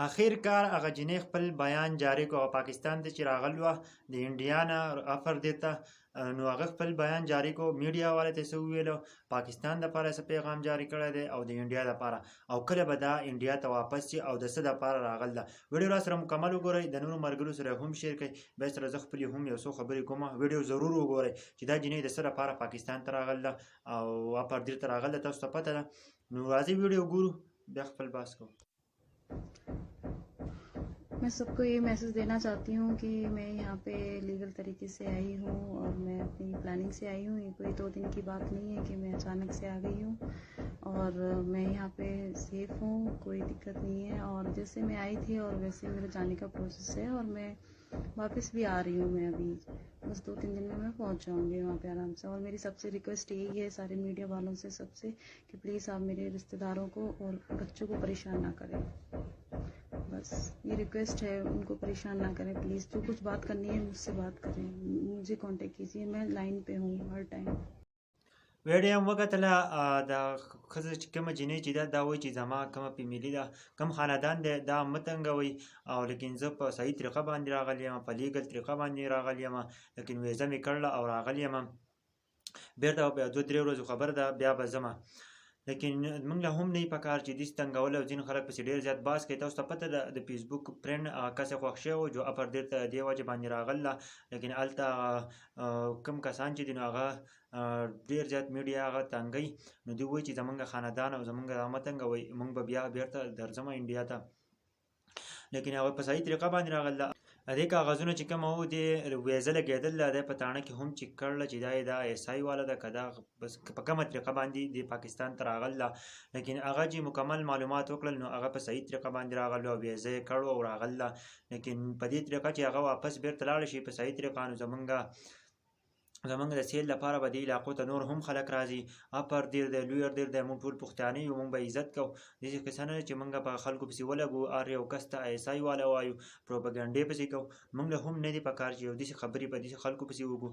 اخر کار هغه جنې خپل بیان جاری کو او پاکستان ته چې راغلی وه د انډیا نه افر دې ته نو هغه خپل بیان جاری کو میډیا والے ته څه وویلو پاکستان دپاره څه پیغام جاری کړی دی او د انډیا دپاره او کله به دا انډیا ته واپس شي او د څه دپاره راغلی ده ویډیو را سره مکمل وګورئ د نورو ملګرو سره هم شیر کړئ بیا سره زه خپلې هم یو څو خبرې کوم ویډیو ضرور وګورئ چې دا جنۍ د څه دپاره پاکستان ته راغلی ده او اپردیر ته راغلی ده تاسو ته پته ده نو راځئ ویډیو ګورو بیا خپل بحث کوو میں سب کو یہ میسج دینا چاہتی ہوں کہ میں یہاں پہ لیگل طریقے سے آئی ہوں اور میں اپنی پلاننگ سے آئی ہوں. یہ کوئی 2 دن کی بات نہیں ہے کہ میں اچانک سے آ گئی ہوں اور میں یہاں پہ سیف ہوں, کوئی دقت نہیں ہے. اور جیسے میں آئی تھی اور ویسے میرے جانے کا پروسیس ہے اور میں واپس بھی آ رہی ہوں. میں ابھی بس 2-3 دن میں پہنچ جاؤں گی وہاں پہ آرام سے. اور میری سب سے ریکویسٹ یہی ہے سارے میڈیا والوں سے سب سے کہ پلیز آپ میرے رشتہ داروں کو اور بچوں کو پریشان نہ کریں. بس یہ ریکویسٹ ہے, ان کو پریشان نہ کریں پلیز. جو کچھ بات کرنی ہے مجھ سے بات کریں, مجھے کانٹیکٹ کیجیے, میں لائن پہ ہوں ہر ټایم. ویډیو هم وکتله د ښځه چې کومه جنۍ چې ده دا وایي چې زما کومه فیملي ده کوم خاندان دی دا مه تنګوئ او لیکن زه په صحیح طریقه باندې راغلی یم په لیګل طریقه باندې راغلی یم لیکن ویزه مې کړله او راغلی یم بېرته به 2-3 ورځو خبره ده بیا به ځمه لیکن موږ له هم نه وي په کار چې داسې تنګول او ځینې خلک پسې ډېر زیات بحث کوي. تاسو ته پته ده د فیسبوک فرینډ کس یې خوښ شوی و جو اپردیر ته دې وجې باندې راغله لیکن هلته کوم کسان چې دي نو هغه ډېر زیات میډیا هغه تنګوي نو دوی وایي چې زمونږ خاندان او زمونږ دا مه تنګوئ موږ به بیا بېرته درځم انډیا ته لیکن هغه په صحیح طریقه باندې راغله. دې کاغذونه چې کوم وو د ویزه لګېدل د په تاڼه کې هم چیک کړله چې دا یې دا ایس آی والا ده که دا بس په کومه طریقه باندې د پاکستان ته راغله لیکن هغه چې مکمل معلومات وکړل نو هغه په صحیح طریقه باندې راغله او ویزه یې کړو او راغله لیکن په دې طریقه چې هغه واپس بېرته لاړه شي په صحیح طریقه نو زمونږ د سیل لپاره به دې علاقو ته نور هم خلک راځي. اپر دیر دی لویر دیر دی موږ ټول پښتانه یو موږ به عزت کوو داسې کیسه نه ده چې موږ په خلکو پسې ولګو هر یو کس ته ایس آی والا وایو پروپاګنډې پسې کوو موږ له هم نه دي په کار چې یو داسې خبرې په داسې خلکو پسې وکړو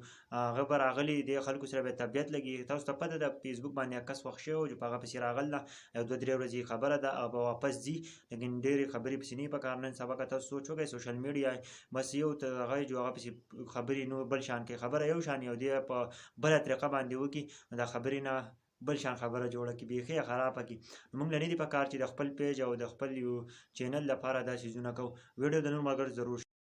هغه به راغلي دې خلکو سره به طبیعت لګي. تاسو ته پته ده فیسبوک باندې کس خوښ شوی و چې په هغه پسې راغله یو 2-3 ورځې خبره ده او به واپس ځي لیکن ډېرې خبرې پسې نه وي په کار. نن سبا که تاسو سوچ وکړئ سوشل میډیا بس یو ته هغه جو هغه پسې خبرې نور بل شان کوي خبره یو شان او دې په بله طریقه باندې وکړي نو دا خبرې نه بل شان خبره جوړه کړي بیخي یې خرابه کړي. نو موږ له نه دي په کار چې د خپل پیج او د خپل یو چینل لپاره دا څیزونه کوو. ویډیو د نور ملګرو ضرور